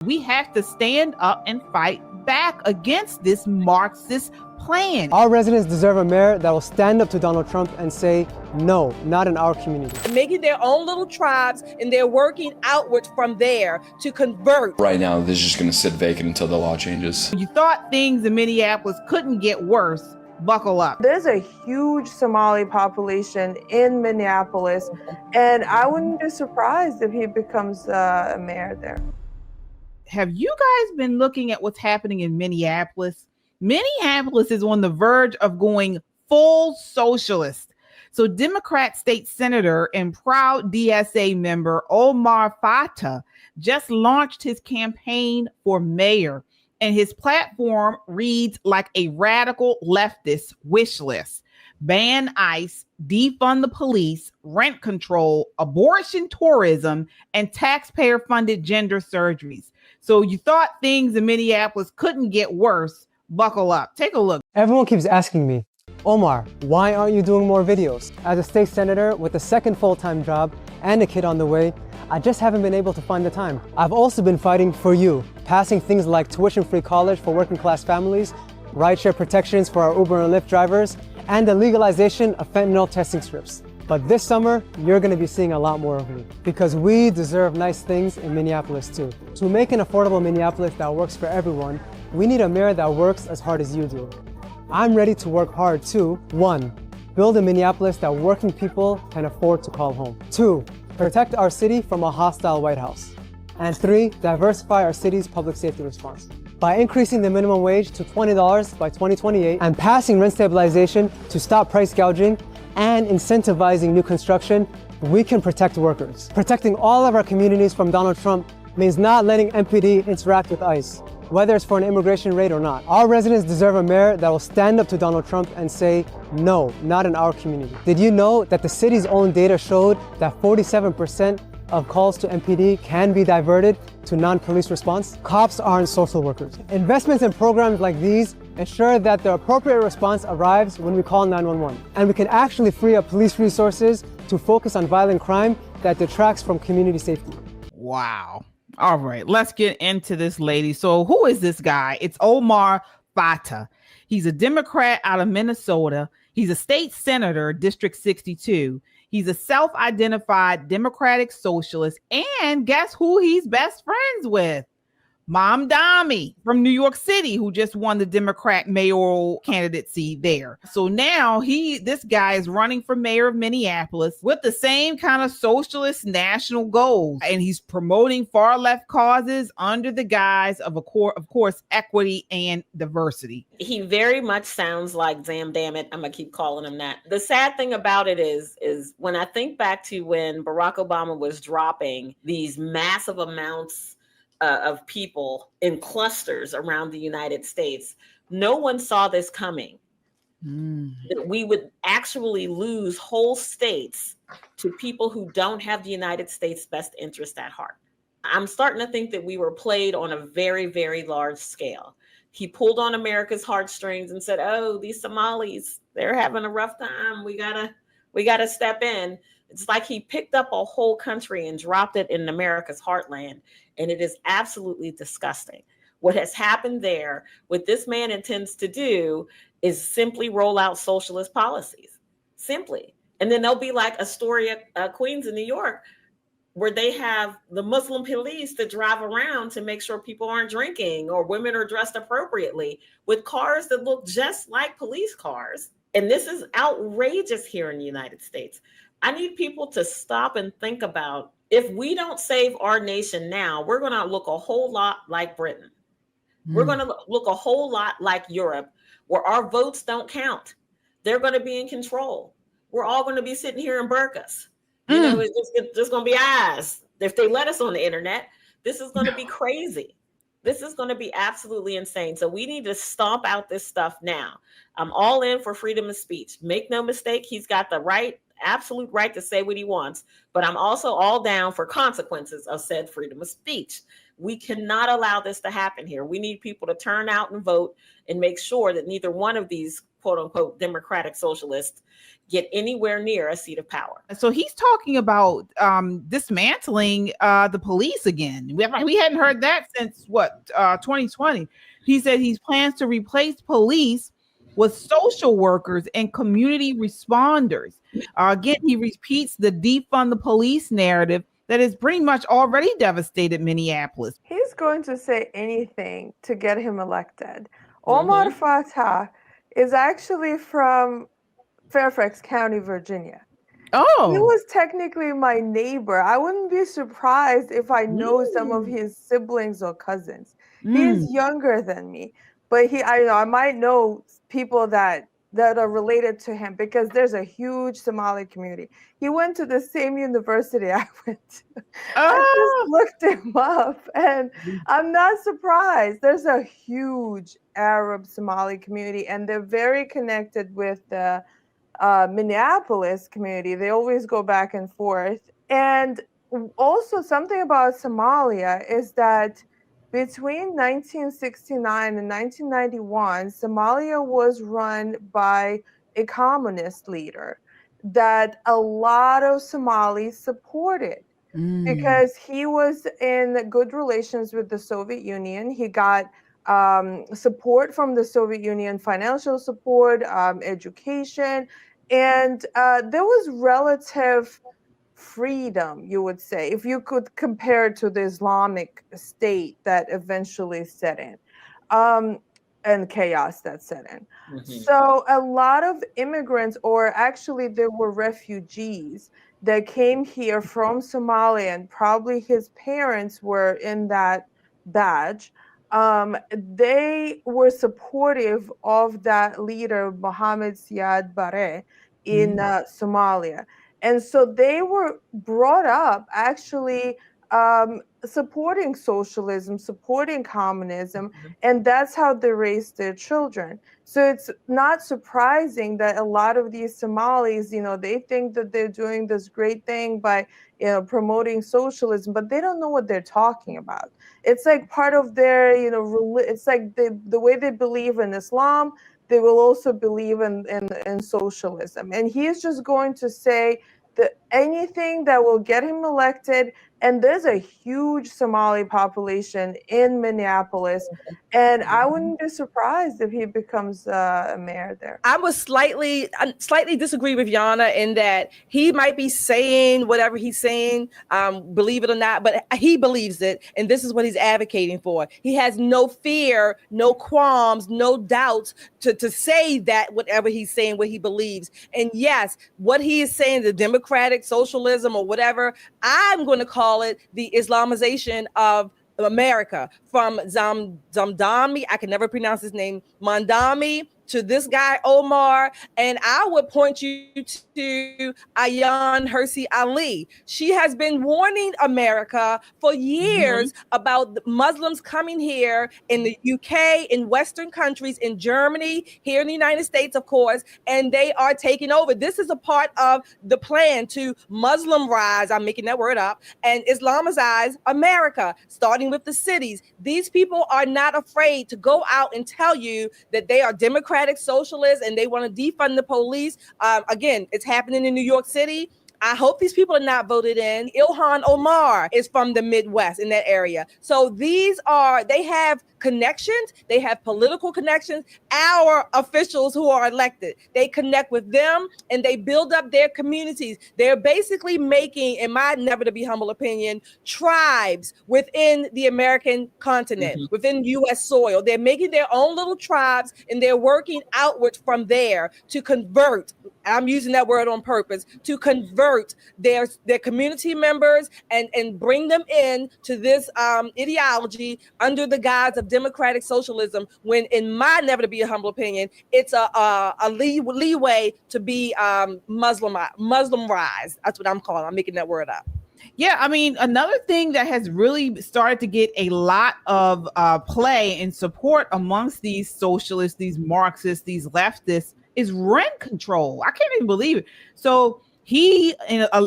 We have to stand up and fight back against this Marxist plan. Our residents deserve a mayor that will stand up to Donald Trump and say, no, not in our community. Making their own little tribes, and they're working outwards from there to convert. Right now, this is just going to sit vacant until the law changes. You thought things in Minneapolis couldn't get worse. Buckle up. There's a huge Somali population in Minneapolis, and I wouldn't be surprised if he becomes a mayor there. Have you guys been looking at what's happening in Minneapolis? Minneapolis is on the verge of going full socialist. So Democrat State Senator and proud DSA member Omar Fateh just launched his campaign for mayor, and his platform reads like a radical leftist wish list. Ban ICE, defund the police, rent control, abortion tourism, and taxpayer-funded gender surgeries. So you thought things in Minneapolis couldn't get worse. Buckle up. Take a look. Everyone keeps asking me, Omar, why aren't you doing more videos? As a state senator with a second full-time job and a kid on the way, I just haven't been able to find the time. I've also been fighting for you, passing things like tuition-free college for working-class families, rideshare protections for our Uber and Lyft drivers, and the legalization of fentanyl testing strips. But this summer, you're going to be seeing a lot more of me, because we deserve nice things in Minneapolis too. To make an affordable Minneapolis that works for everyone, we need a mayor that works as hard as you do. I'm ready to work hard to 1. Build a Minneapolis that working people can afford to call home. 2. Protect our city from a hostile White House. And 3. Diversify our city's public safety response. By increasing the minimum wage to $20 by 2028 and passing rent stabilization to stop price gouging and incentivizing new construction, we can protect workers. Protecting all of our communities from Donald Trump means not letting MPD interact with ICE, whether it's for an immigration raid or not. Our residents deserve a mayor that will stand up to Donald Trump and say, no, not in our community. Did you know that the city's own data showed that 47% of calls to MPD can be diverted to non-police response? Cops aren't social workers. Investments in programs like these ensure that the appropriate response arrives when we call 911. And we can actually free up police resources to focus on violent crime that detracts from community safety. Wow. All right, let's get into this, lady. So who is this guy? It's Omar Fateh. He's a Democrat out of Minnesota. He's a state senator, District 62. He's a self-identified Democratic Socialist. And guess who he's best friends with? Mamdani from New York City, who just won the Democrat mayoral candidacy there. So now this guy is running for mayor of Minneapolis with the same kind of socialist national goals. And he's promoting far left causes under the guise of course, equity and diversity. He very much sounds like Zam Dammit. I'm gonna keep calling him that. The sad thing about it is when I think back to when Barack Obama was dropping these massive amounts of people in clusters around the United States, no one saw this coming. That we would actually lose whole states to people who don't have the United States' best interest at heart. I'm starting to think that we were played on a very, very large scale. He pulled on America's heartstrings and said, oh, these Somalis, they're having a rough time. We gotta step in. It's like he picked up a whole country and dropped it in America's heartland. And it is absolutely disgusting. What has happened there, what this man intends to do is simply roll out socialist policies, simply. And then there'll be like Astoria, Queens in New York, where they have the Muslim police that drive around to make sure people aren't drinking or women are dressed appropriately with cars that look just like police cars. And this is outrageous here in the United States. I need people to stop and think about, if we don't save our nation now, we're going to look a whole lot like Britain. We're going to look a whole lot like Europe, where our votes don't count. They're going to be in control. We're all going to be sitting here in burqas. You know, it's just going to be eyes. If they let us on the internet, this is going to be crazy. This is going to be absolutely insane. So we need to stomp out this stuff now. I'm all in for freedom of speech. Make no mistake, he's got the absolute right to say what he wants, but I'm also all down for consequences of said freedom of speech. We cannot allow this to happen here. We need people to turn out and vote and make sure that neither one of these quote unquote Democratic Socialists get anywhere near a seat of power. So he's talking about dismantling the police again. We hadn't heard that since 2020. He said he plans to replace police with social workers and community responders. Again, he repeats the defund the police narrative that has pretty much already devastated Minneapolis. He's going to say anything to get him elected. Omar Fateh is actually from Fairfax County, Virginia. Oh, He was technically my neighbor. I wouldn't be surprised if I know some of his siblings or cousins. He's younger than me, but I might know people that are related to him because there's a huge Somali community. He went to the same university I went to. I just looked him up, and I'm not surprised. There's a huge Arab Somali community, and they're very connected with the Minneapolis community. They always go back and forth. And also something about Somalia is that between 1969 and 1991, Somalia was run by a communist leader that a lot of Somalis supported because he was in good relations with the Soviet Union. He got support from the Soviet Union, financial support, education, and there was relative freedom, you would say, if you could compare it to the Islamic State that eventually set in, and chaos that set in. So a lot of immigrants, or actually there were refugees that came here from Somalia, and probably his parents were in that batch. They were supportive of that leader, Mohammed Siad Barre, in Somalia. And so they were brought up actually supporting socialism, supporting communism, and that's how they raised their children. So it's not surprising that a lot of these Somalis, they think that they're doing this great thing by, promoting socialism, but they don't know what they're talking about. It's like part of their, it's like the way they believe in Islam, they will also believe in socialism. And he is just going to say that anything that will get him elected. And there's a huge Somali population in Minneapolis, and I wouldn't be surprised if he becomes a mayor there. I would slightly disagree with Yana in that he might be saying whatever he's saying, believe it or not, but he believes it, and this is what he's advocating for. He has no fear, no qualms, no doubts to say that whatever he's saying, what he believes. And yes, what he is saying, the democratic socialism or whatever, I'm going to call it the Islamization of America, from Zamdami, I can never pronounce his name, Mamdani, to this guy Omar. And I would point you to Ayaan Hirsi Ali. She has been warning America for years about the Muslims coming here in the UK, in Western countries, in Germany, here in the United States, of course, and they are taking over. This is a part of the plan to Muslimize, I'm making that word up, and Islamize America, starting with the cities. These people are not afraid to go out and tell you that they are Democratic Socialists and they want to defund the police. Again, it's happening in New York City. I hope these people are not voted in. Ilhan Omar is from the Midwest in that area. So they have connections. They have political connections. Our officials who are elected, they connect with them and they build up their communities. They're basically making, in my never to be humble opinion, tribes within the American continent, within U.S. soil. They're making their own little tribes and they're working outward from there to convert. I'm using that word on purpose, to convert their community members and bring them in to this ideology under the guise of democratic socialism, when in my never to be a humble opinion, it's a leeway to be Muslimized. That's what I'm calling. I'm making that word up. Yeah, I mean, another thing that has really started to get a lot of play and support amongst these socialists, these Marxists, these leftists, is rent control. I can't even believe it. So he,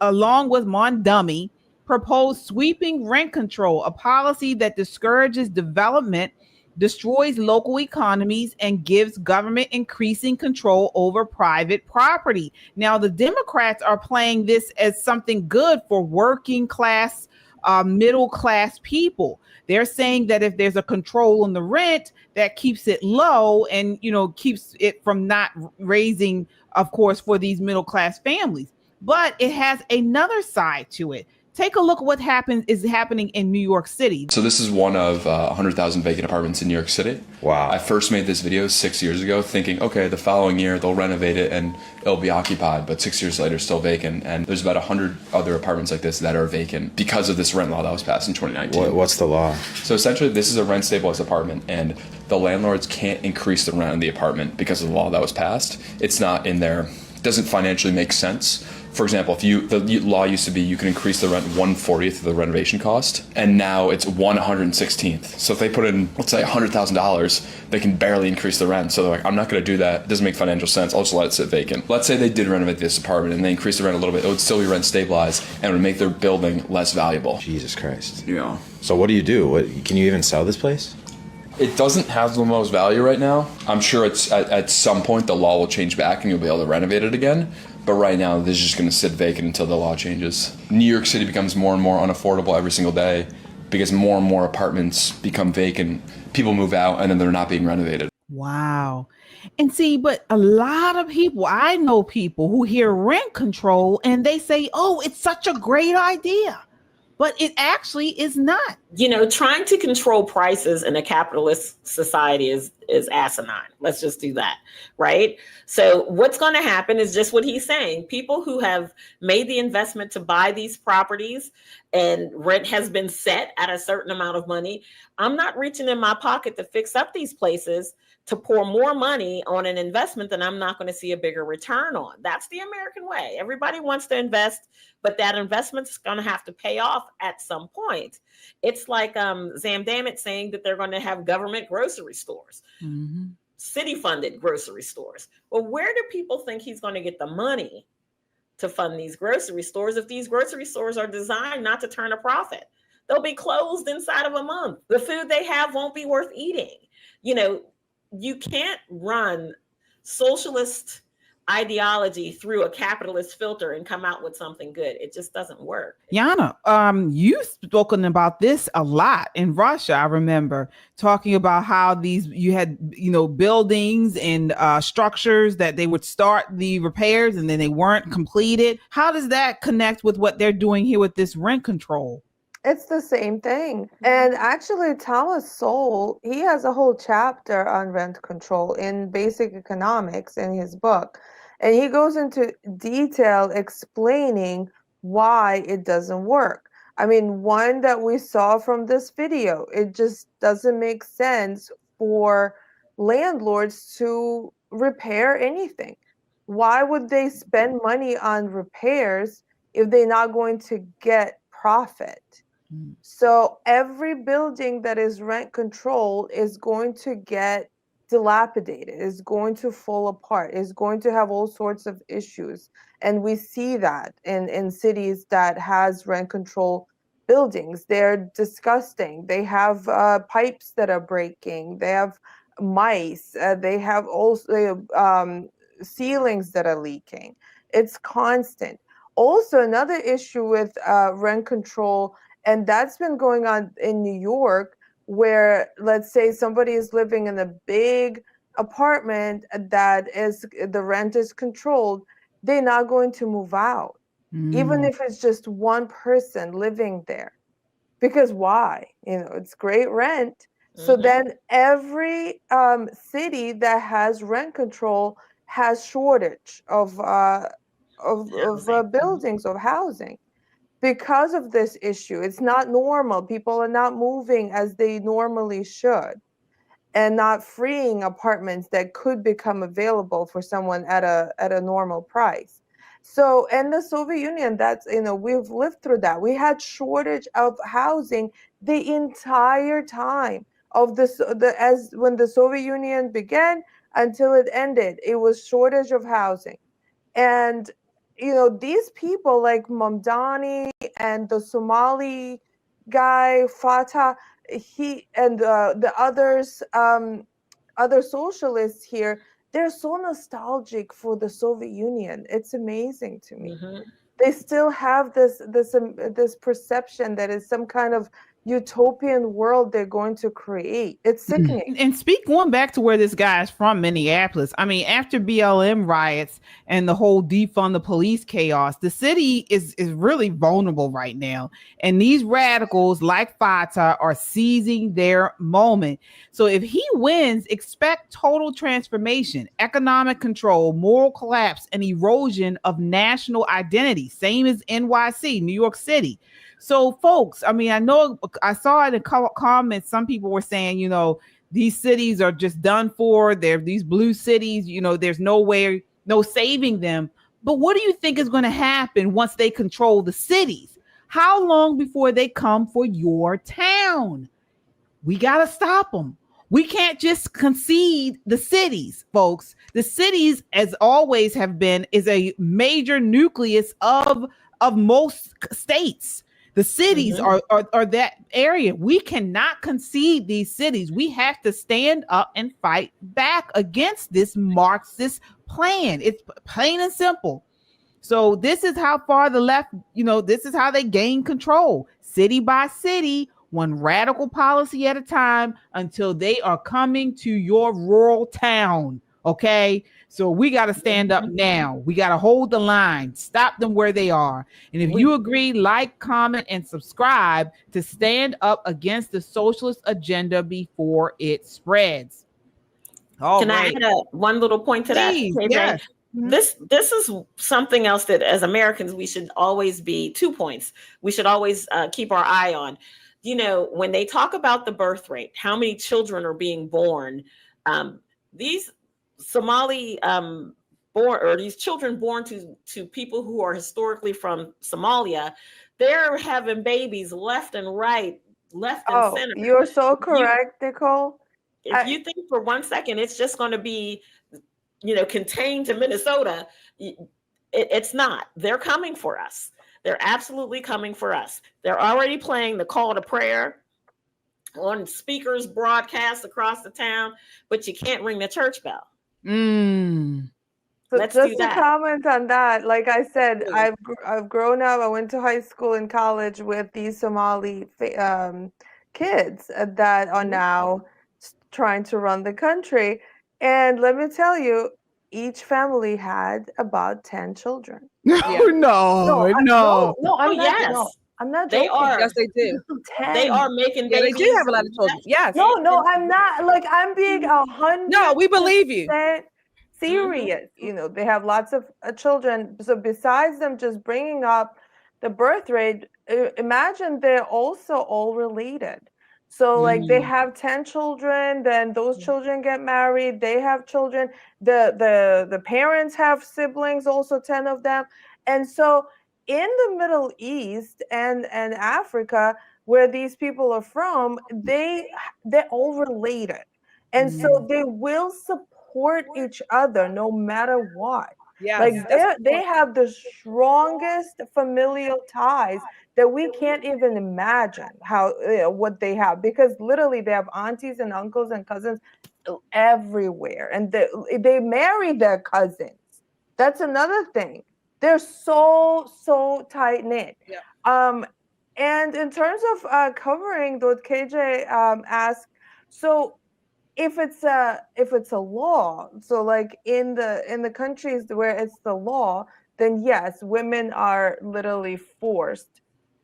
along with Mamdani, proposed sweeping rent control, a policy that discourages development destroys local economies, and gives government increasing control over private property. Now, the Democrats are playing this as something good for working class, middle class people. They're saying that if there's a control on the rent, that keeps it low and, keeps it from not raising, of course, for these middle class families. But it has another side to it. Take a look at what is happening in New York City. So this is one of 100,000 vacant apartments in New York City. Wow. I first made this video 6 years ago thinking, okay, the following year they'll renovate it and it'll be occupied, but 6 years later still vacant. And there's about 100 other apartments like this that are vacant because of this rent law that was passed in 2019. What's the law? So essentially this is a rent stabilized apartment and the landlords can't increase the rent in the apartment because of the law that was passed. It's not in there. It doesn't financially make sense. For example, the law used to be you can increase the rent 1/40th of the renovation cost, and now it's 1/116th. So if they put in, let's say, $100,000, they can barely increase the rent. So they're like, I'm not going to do that. It doesn't make financial sense. I'll just let it sit vacant. Let's say they did renovate this apartment and they increased the rent a little bit. It would still be rent stabilized and it would make their building less valuable. Jesus Christ. Yeah. So what do you do? Can you even sell this place? It doesn't have the most value right now. I'm sure it's at some point the law will change back and you'll be able to renovate it again. But right now, this is just going to sit vacant until the law changes. New York City becomes more and more unaffordable every single day because more and more apartments become vacant. People move out and then they're not being renovated. Wow. And see, but a lot of people, I know people who hear rent control and they say, oh, it's such a great idea. But it actually is not. Trying to control prices in a capitalist society is asinine. Let's just do that, right? So what's going to happen is just what he's saying. People who have made the investment to buy these properties and rent has been set at a certain amount of money. I'm not reaching in my pocket to fix up these places to pour more money on an investment that I'm not going to see a bigger return on. That's the American way. Everybody wants to invest, but that investment's going to have to pay off at some point. It's like Zamdamit saying that they're going to have government grocery stores, city-funded grocery stores. Well, where do people think he's going to get the money to fund these grocery stores if these grocery stores are designed not to turn a profit? They'll be closed inside of a month. The food they have won't be worth eating. You can't run socialist ideology through a capitalist filter and come out with something good. It just doesn't work. Yana, you've spoken about this a lot in Russia. I remember talking about how you had, buildings and structures that they would start the repairs and then they weren't completed. How does that connect with what they're doing here with this rent control? It's the same thing. And actually, Thomas Sowell, he has a whole chapter on rent control in Basic Economics in his book. And he goes into detail explaining why it doesn't work. I mean, one that we saw from this video, it just doesn't make sense for landlords to repair anything. Why would they spend money on repairs if they're not going to get profit? So every building that is rent controlled is going to get dilapidated, is going to fall apart, is going to have all sorts of issues. And we see that in cities that has rent control buildings. They're disgusting. They have pipes that are breaking. They have mice. They have also ceilings that are leaking. It's constant. Also, another issue with rent control, and that's been going on in New York, where let's say somebody is living in a big apartment that is the rent is controlled, they're not going to move out, even if it's just one person living there. Because why? It's great rent. So then every city that has rent control has shortage of buildings, of housing. Because of this issue, it's not normal. People are not moving as they normally should and not freeing apartments that could become available for someone at a normal price. So in the Soviet Union, that's, we've lived through that. We had shortage of housing the entire time of when the Soviet Union began until it ended. It was shortage of housing. And these people like Mamdani and the Somali guy, Fateh, he and the others, other socialists here, they're so nostalgic for the Soviet Union. It's amazing to me. They still have this perception that is some kind of utopian world they're going to create. It's sickening. And going back to where this guy is from, Minneapolis. I mean, after BLM riots and the whole defund the police chaos, the city is really vulnerable right now. And these radicals like Fateh are seizing their moment. So if he wins, expect total transformation, economic control, moral collapse, and erosion of national identity. Same as NYC, New York City. So, folks, I mean, I know I saw it in comments. Some people were saying, you know, these cities are just done for. They're these blue cities, you know, there's no saving them. But what do you think is going to happen once they control the cities? How long before they come for your town? We got to stop them. We can't just concede the cities, folks. The cities, as always have been, is a major nucleus of most states. The cities are that area. We cannot concede these cities. We have to stand up and fight back against this Marxist plan. It's plain and simple. So this is how far the left, you know, this is how they gain control, city by city, one radical policy at a time, until they are coming to your rural town. Okay, so we got to stand up now. We got to hold the line, stop them where they are. And if you agree, like, comment, and subscribe to stand up against the socialist agenda before it spreads. Can I add one little point to that? Yes. This is something else that as Americans, we should always be 2 points. We should always keep our eye on. You know, when they talk about the birth rate, how many children are being born, these Somali born, or these children born to people who are historically from Somalia, they're having babies left and right, left and center. You're so correct, Nicole. If you think for 1 second it's just going to be, you know, contained to Minnesota, it's not. They're coming for us. They're absolutely coming for us. They're already playing the call to prayer on speakers broadcast across the town, but you can't ring the church bell. So Let's just do to that. comment on that, like I said, I've grown up. I went to high school and college with these Somali kids that are now trying to run the country. And let me tell you, each family had about 10 children. No, I'm not. I'm not joking. They are. Yes, they do. 10. They are making Yeah, they babies. do have a lot of children. Yes. No, I'm not. Like, I'm being 100%. No, we believe you. Serious. You know, they have lots of children. So besides them just bringing up the birth rate, imagine they're also all related. So like they have 10 children, then those children get married, they have children, the parents have siblings, also 10 of them. And so in the Middle East and Africa, where these people are from, they're all related. And so they will support each other no matter what. Yeah, like they have the strongest familial ties that we can't even imagine how what they have, because literally they have aunties and uncles and cousins everywhere, and they marry their cousins. That's another thing. They're so tight knit. Yeah. And in terms of covering what KJ asked, so if it's a law, so like in the countries where it's the law, then yes, women are literally forced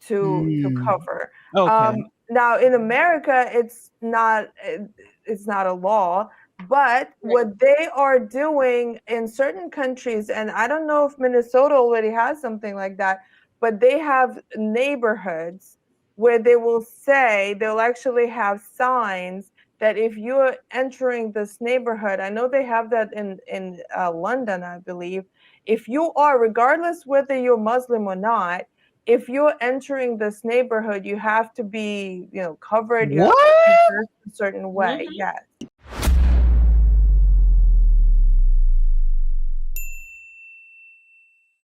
to cover. Okay. Now in America, it's not a law, but what they are doing in certain countries, and I don't know if Minnesota already has something like that, but they have neighborhoods where they'll actually have signs that if you're entering this neighborhood, I know they have that in London, I believe. If you are, regardless whether you're Muslim or not, if you're entering this neighborhood, you have to be, covered. You have to be dressed a certain way. Yes.